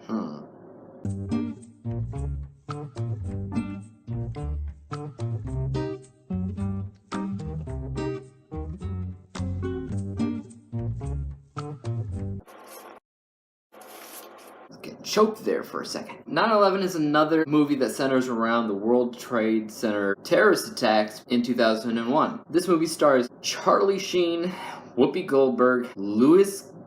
Get choked there for a second. 9/11 is another movie that centers around the World Trade Center terrorist attacks in 2001. This movie stars Charlie Sheen, Whoopi Goldberg,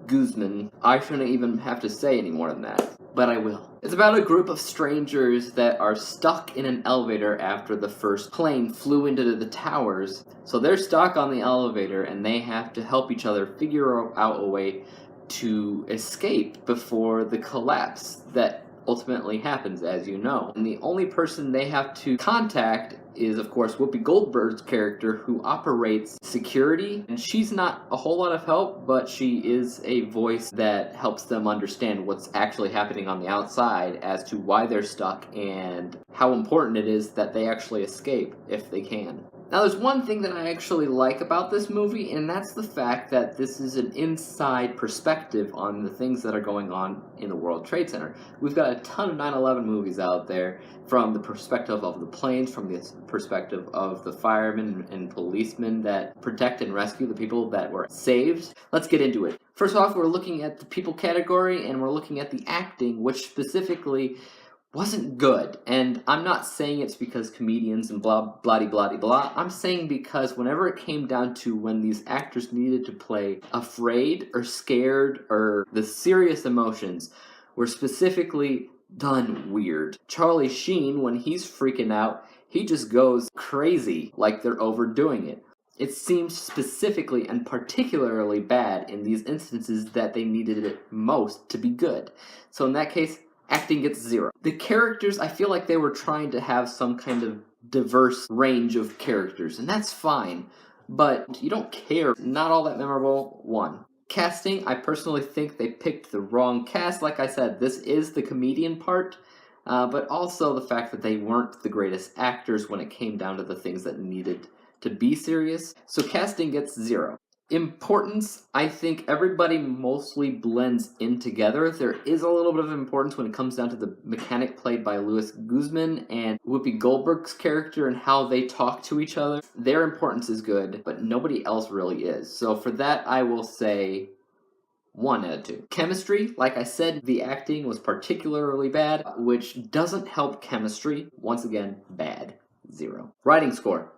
Guzman. I shouldn't even have to say any more than that, but I will. It's about a group of strangers that are stuck in an elevator after the first plane flew into the towers. So they're stuck on the elevator and they have to help each other figure out a way to escape before the collapse that ultimately happens, as you know. And the only person they have to contact is, of course, Whoopi Goldberg's character, who operates security. And she's not a whole lot of help, but she is a voice that helps them understand what's actually happening on the outside as to why they're stuck and how important it is that they actually escape if they can. Now, there's one thing that I actually like about this movie, and that's the fact that this is an inside perspective on the things that are going on in the World Trade Center. We've got a ton of 9/11 movies out there from the perspective of the planes, from the perspective of the firemen and policemen that protect and rescue the people that were saved. Let's get into it. First off, we're looking at the people category, and we're looking at the acting, which specifically wasn't good. And I'm not saying it's because comedians and blah blah blah blah. I'm saying because whenever it came down to when these actors needed to play afraid or scared or the serious emotions were specifically done weird. Charlie Sheen, when he's freaking out, he just goes crazy like they're overdoing it. It seems specifically and particularly bad in these instances that they needed it most to be good. So in that case, acting gets 0. The characters, I feel like they were trying to have some kind of diverse range of characters, and that's fine, but you don't care. Not all that memorable. 1. Casting, I personally think they picked the wrong cast. Like I said, this is the comedian part, but also the fact that they weren't the greatest actors when it came down to the things that needed to be serious. So casting gets 0. Importance, I think everybody mostly blends in together. There is a little bit of importance when it comes down to the mechanic played by Guzman and Whoopi Goldberg's character and how they talk to each other. Their importance is good, but nobody else really is. So for that, I will say 1 out of 2. Chemistry, like I said, the acting was particularly bad, which doesn't help chemistry. Once again, bad. 0. Writing score.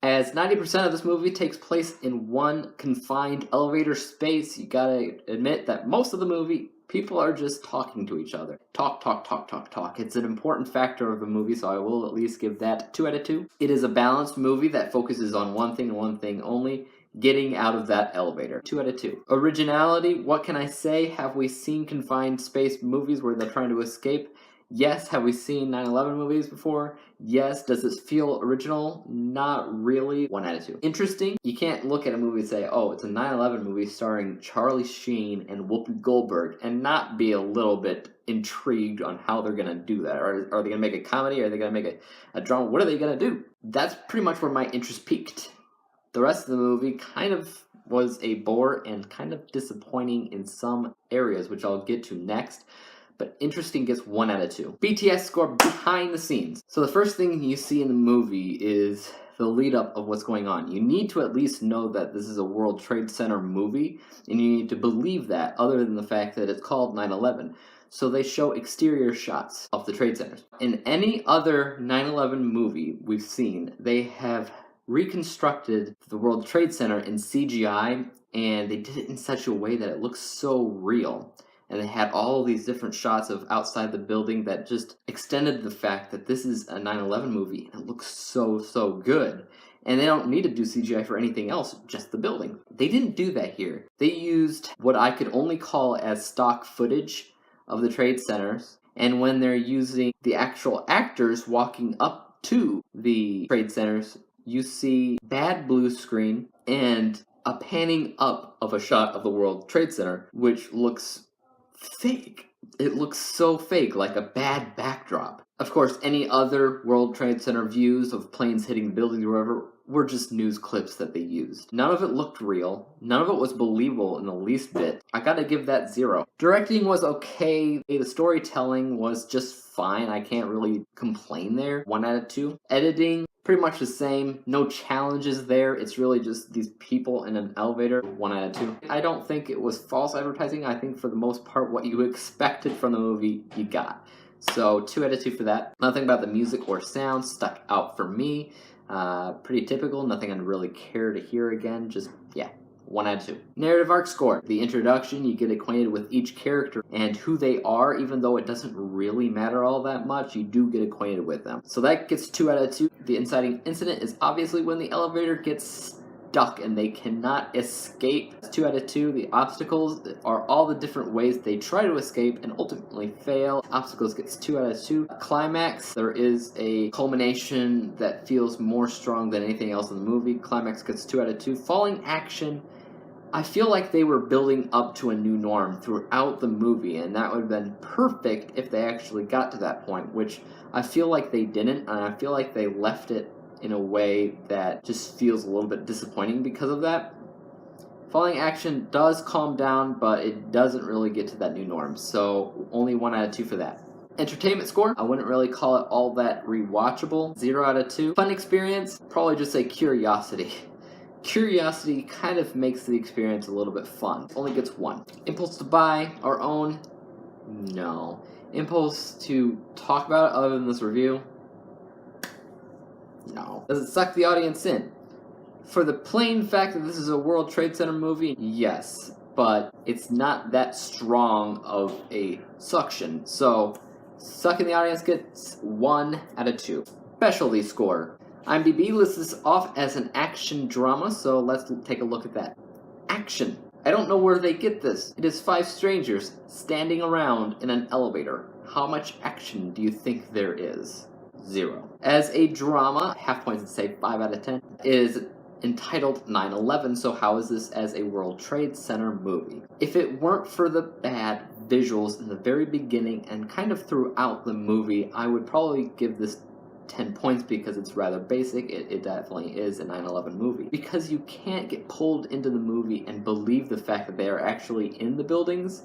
As 90% of this movie takes place in one confined elevator space, you gotta admit that most of the movie, people are just talking to each other. Talk, talk, talk, talk, talk. It's an important factor of the movie, so I will at least give that 2 out of 2. It is a balanced movie that focuses on one thing and one thing only, getting out of that elevator. 2 out of 2. Originality, what can I say? Have we seen confined space movies where they're trying to escape? Yes. Have we seen 9/11 movies before? Yes. Does this feel original? Not really. 1 out of 2. Interesting. You can't look at a movie and say, oh, it's a 9/11 movie starring Charlie Sheen and Whoopi Goldberg and not be a little bit intrigued on how they're going to do that. Are they going to make a comedy? Are they going to make a drama? What are they going to do? That's pretty much where my interest peaked. The rest of the movie kind of was a bore and kind of disappointing in some areas, which I'll get to next. But interesting gets 1 out of 2. BTS score behind the scenes. So the first thing you see in the movie is the lead up of what's going on. You need to at least know that this is a World Trade Center movie, and you need to believe that other than the fact that it's called 9/11. So they show exterior shots of the trade centers. In any other 9/11 movie we've seen, they have reconstructed the World Trade Center in CGI, and they did it in such a way that it looks so real. And they had all these different shots of outside the building that just extended the fact that this is a 9/11 movie, and it looks so, so good. And they don't need to do CGI for anything else, just the building. They didn't do that here. They used what I could only call as stock footage of the trade centers, and when they're using the actual actors walking up to the trade centers, you see bad blue screen and a panning up of a shot of the World Trade Center, which looks fake. It looks so fake, like a bad backdrop. Of course, any other World Trade Center views of planes hitting the buildings or wherever were just news clips that they used. None of it looked real. None of it was believable in the least bit. I gotta give that 0. Directing was okay. The storytelling was just fine. I can't really complain there. 1 out of 2. Editing, pretty much the same. No challenges there. It's really just these people in an elevator. 1 out of 2. I don't think it was false advertising. I think for the most part what you expected from the movie, you got. So 2 out of 2 for that. Nothing about the music or sound stuck out for me. Pretty typical, nothing I'd really care to hear again, just, yeah, 1 out of 2. Narrative arc score. The introduction, you get acquainted with each character and who they are, even though it doesn't really matter all that much, you do get acquainted with them. So that gets 2 out of 2. The inciting incident is obviously when the elevator gets stuck and they cannot escape. 2 out of 2. The obstacles are all the different ways they try to escape and ultimately fail. Obstacles gets 2 out of 2. Climax, there is a culmination that feels more strong than anything else in the movie. Climax gets 2 out of 2. Falling action, I feel like they were building up to a new norm throughout the movie, and that would have been perfect if they actually got to that point, which I feel like they didn't, and I feel like they left it in a way that just feels a little bit disappointing because of that. Falling action does calm down, but it doesn't really get to that new norm, so only 1 out of 2 for that. Entertainment score, I wouldn't really call it all that rewatchable. 0 out of 2. Fun experience, probably just say curiosity. Curiosity kind of makes the experience a little bit fun. Only gets 1. Impulse to buy or own? No. Impulse to talk about it other than this review? No. Does it suck the audience in? For the plain fact that this is a World Trade Center movie, yes. But it's not that strong of a suction. So, sucking the audience gets 1 out of 2. Specialty score. IMDb lists this off as an action drama, so let's take a look at that. Action. I don't know where they get this. It is 5 strangers standing around in an elevator. How much action do you think there is? 0. As a drama, half points and say 5 out of 10, is entitled 9/11, so how is this as a World Trade Center movie? If it weren't for the bad visuals in the very beginning and kind of throughout the movie, I would probably give this 10 points because it's rather basic. It definitely is a 9/11 movie. Because you can't get pulled into the movie and believe the fact that they are actually in the buildings,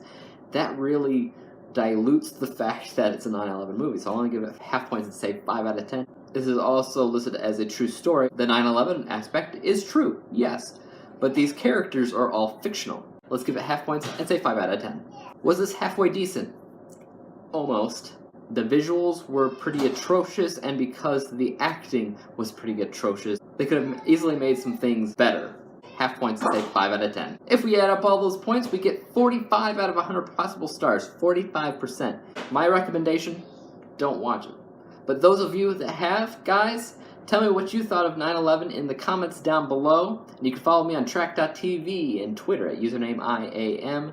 that really dilutes the fact that it's a 9/11 movie. So I'll only give it half points and say 5 out of 10. This is also listed as a true story. The 9/11 aspect is true, yes, but these characters are all fictional. Let's give it half points and say 5 out of 10. Was this halfway decent? Almost. The visuals were pretty atrocious, and because the acting was pretty atrocious, they could have easily made some things better. Half points to say 5 out of 10. If we add up all those points, we get 45 out of 100 possible stars, 45%. My recommendation, don't watch it. But those of you that have, guys, tell me what you thought of 9/11 in the comments down below. And you can follow me on track.tv and Twitter at username IAMDWG.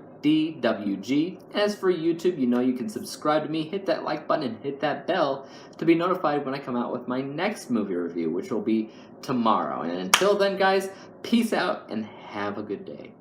As for YouTube, you know you can subscribe to me, hit that like button, and hit that bell to be notified when I come out with my next movie review, which will be tomorrow. And until then, guys, peace out and have a good day.